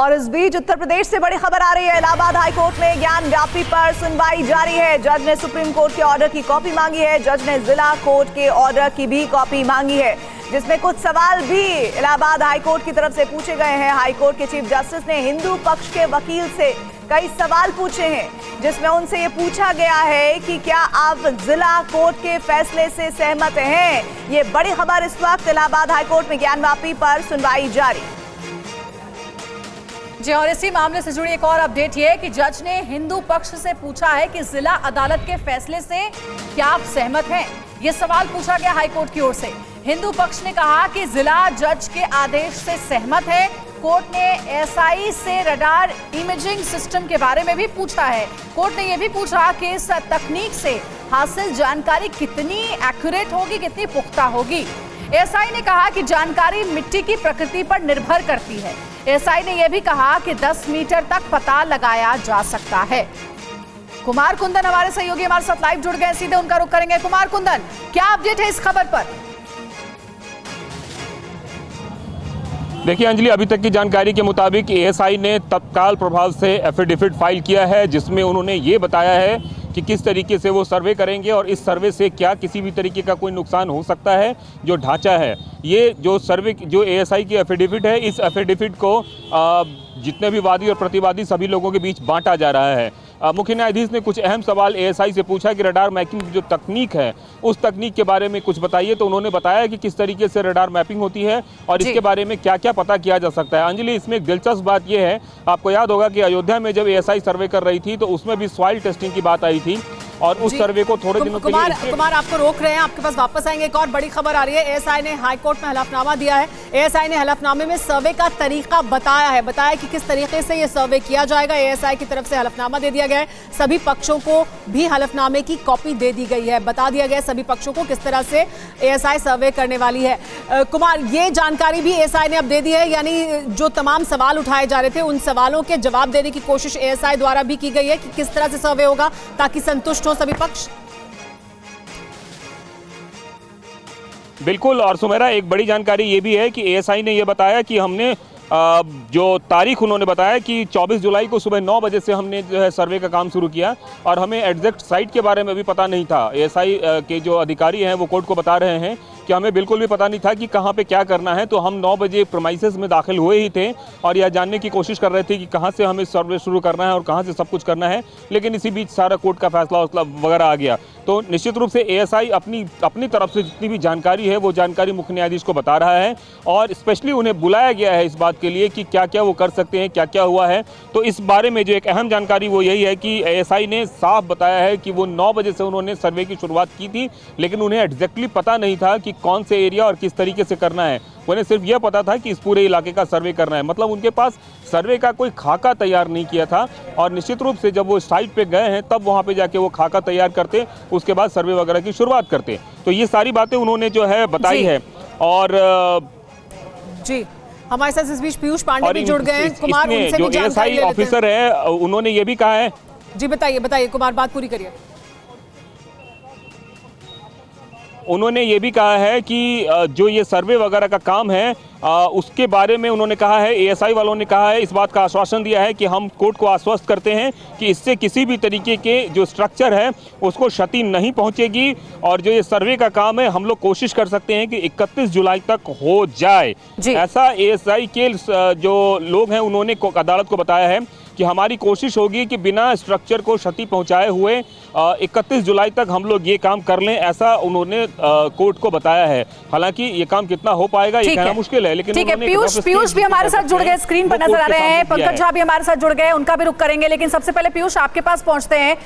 और इस बीच उत्तर प्रदेश से बड़ी खबर आ रही है। इलाहाबाद हाईकोर्ट में ज्ञान व्यापी पर सुनवाई जारी है। जज ने सुप्रीम कोर्ट के ऑर्डर की कॉपी मांगी है। जज ने जिला कोर्ट के ऑर्डर की भी कॉपी मांगी है, जिसमें कुछ सवाल भी इलाहाबाद हाईकोर्ट की तरफ से पूछे गए हैं। हाईकोर्ट के चीफ जस्टिस ने हिंदू पक्ष के वकील से कई सवाल पूछे हैं, जिसमें उनसे ये पूछा गया है कि क्या आप जिला कोर्ट के फैसले से सहमत हैं। ये बड़ी खबर इस वक्त इलाहाबाद हाईकोर्ट में ज्ञान व्यापी पर सुनवाई जारी। जी, और इसी मामले से जुड़ी एक और अपडेट ये कि जज ने हिंदू पक्ष से पूछा है कि जिला अदालत के फैसले से क्या आप सहमत हैं। ये सवाल पूछा गया हाईकोर्ट की ओर से। हिंदू पक्ष ने कहा कि जिला जज के आदेश से सहमत है। कोर्ट ने एसआई से रडार इमेजिंग सिस्टम के बारे में भी पूछा है। कोर्ट ने यह भी पूछा कि इस तकनीक से हासिल जानकारी कितनी एक्यूरेट होगी, कितनी पुख्ता होगी। एसआई ने कहा कि जानकारी मिट्टी की प्रकृति पर निर्भर करती है। एसआई ने यह भी कहा कि 10 मीटर तक पता लगाया जा सकता है। कुमार कुंदन हमारे सहयोगी हमारे साथ लाइव जुड़ गए, सीधे उनका रुख करेंगे। कुमार कुंदन, क्या अपडेट है इस खबर पर? देखिए अंजलि, अभी तक की जानकारी के मुताबिक एएसआई ने तत्काल प्रभाव से एफिडेविट फाइल किया है, जिसमें उन्होंने ये बताया है कि किस तरीके से वो सर्वे करेंगे और इस सर्वे से क्या किसी भी तरीके का कोई नुकसान हो सकता है। जो ढांचा है, ये जो सर्वे जो एएसआई की एफिडेविट है, इस एफिडेविट को जितने भी वादी और प्रतिवादी सभी लोगों के बीच बांटा जा रहा है। मुख्य न्यायाधीश ने कुछ अहम सवाल एएसआई से पूछा कि रडार मैपिंग की जो तकनीक है, उस तकनीक के बारे में कुछ बताइए। तो उन्होंने बताया कि किस तरीके से रडार मैपिंग होती है और इसके बारे में क्या क्या पता किया जा सकता है। अंजलि, इसमें एक दिलचस्प बात यह है, आपको याद होगा कि अयोध्या में जब एएसआई सर्वे कर रही थी तो उसमें भी सॉइल टेस्टिंग की बात आई थी और उस सर्वे को थोड़े दिनों के लिए कुमार आपको रोक रहे हैं, आपके पास वापस आएंगे। एक और बड़ी खबर आ रही है, एएसआई ने हाईकोर्ट में हलफनामा दिया है। एएसआई ने हलफनामे में सर्वे का तरीका बताया कि किस तरीके से ये सर्वे किया जाएगा। एएसआई की तरफ से हलफनामा दे दिया गया है। सभी पक्षों को भी हलफनामे की कॉपी दे दी गई है। बता दिया गया है सभी पक्षों को किस तरह से एएसआई सर्वे करने वाली है। कुमार, ये जानकारी भी एएसआई ने अब दे दी है, यानी जो तमाम सवाल उठाए जा रहे थे उन सवालों के जवाब देने की कोशिश एएसआई द्वारा भी की गई है कि किस तरह से सर्वे होगा ताकि संतुष्ट हो सभी पक्ष। बिल्कुल, और सुमेरा, एक बड़ी जानकारी ये भी है कि एएसआई ने ये बताया कि हमने जो तारीख उन्होंने बताया कि 24 जुलाई को सुबह 9 बजे से हमने जो है सर्वे का काम शुरू किया और हमें एग्जैक्ट साइट के बारे में भी पता नहीं था। एएसआई के जो अधिकारी हैं वो कोर्ट को बता रहे हैं कि हमें बिल्कुल भी पता नहीं था कि कहाँ पे क्या करना है। तो हम 9 बजे प्रीमाइसेस में दाखिल हुए ही थे और यह जानने की कोशिश कर रहे थे कि कहाँ से हमें सर्वे शुरू करना है और कहाँ से सब कुछ करना है। लेकिन इसी बीच सारा कोर्ट का फैसला वगैरह आ गया। तो निश्चित रूप से एएसआई अपनी तरफ से जितनी भी जानकारी है वो जानकारी मुख्य न्यायाधीश को बता रहा है और स्पेशली उन्हें बुलाया गया है इस बात के लिए कि क्या क्या वो कर सकते हैं, क्या क्या हुआ है। तो इस बारे में जो एक अहम जानकारी वो यही है कि एएसआई ने साफ बताया है कि वो 9 बजे से उन्होंने सर्वे की शुरुआत की थी, लेकिन उन्हें एग्जैक्टली पता नहीं था कि कौन से एरिया और किस तरीके से करना है। उन्हें सिर्फ यह पता था कि इस पूरे इलाके का सर्वे करना है। मतलब उनके पास सर्वे का कोई खाका तैयार नहीं किया था और निश्चित रूप से जब वो साइट पे गए हैं तब वहाँ पे जाके वो खाका तैयार करते, उसके बाद सर्वे वगैरह की शुरुआत करते। तो ये सारी बातें उन्होंने जो है बताई है। और जी, हमारे साथ इस बीच पीयूष पांडे भी जुड़ गए हैं। कुमार, उनसे जो एएसआई ऑफिसर है उन्होंने ये भी कहा है। जी बताइए कुमार, बात पूरी करिए। उन्होंने ये भी कहा है कि जो ये सर्वे वगैरह का काम है उसके बारे में उन्होंने कहा है, एएसआई वालों ने कहा है, इस बात का आश्वासन दिया है कि हम कोर्ट को आश्वस्त करते हैं कि इससे किसी भी तरीके के जो स्ट्रक्चर है उसको क्षति नहीं पहुंचेगी और जो ये सर्वे का काम है हम लोग कोशिश कर सकते हैं कि 31 जुलाई तक हो जाए। ऐसा एएसआई के जो लोग हैं उन्होंने अदालत को बताया है कि हमारी कोशिश होगी कि बिना स्ट्रक्चर को क्षति पहुंचाए हुए 31 जुलाई तक हम लोग ये काम कर लें, ऐसा उन्होंने कोर्ट को बताया है। हालांकि ये काम कितना हो पाएगा ये कहना मुश्किल है, लेकिन पीयूष भी हमारे साथ जुड़ गए, स्क्रीन पर नजर आ रहे हैं। पंकज झा भी हमारे साथ जुड़ गए, उनका भी रुख करेंगे। लेकिन सबसे पहले पीयूष आपके पास पहुंचते हैं।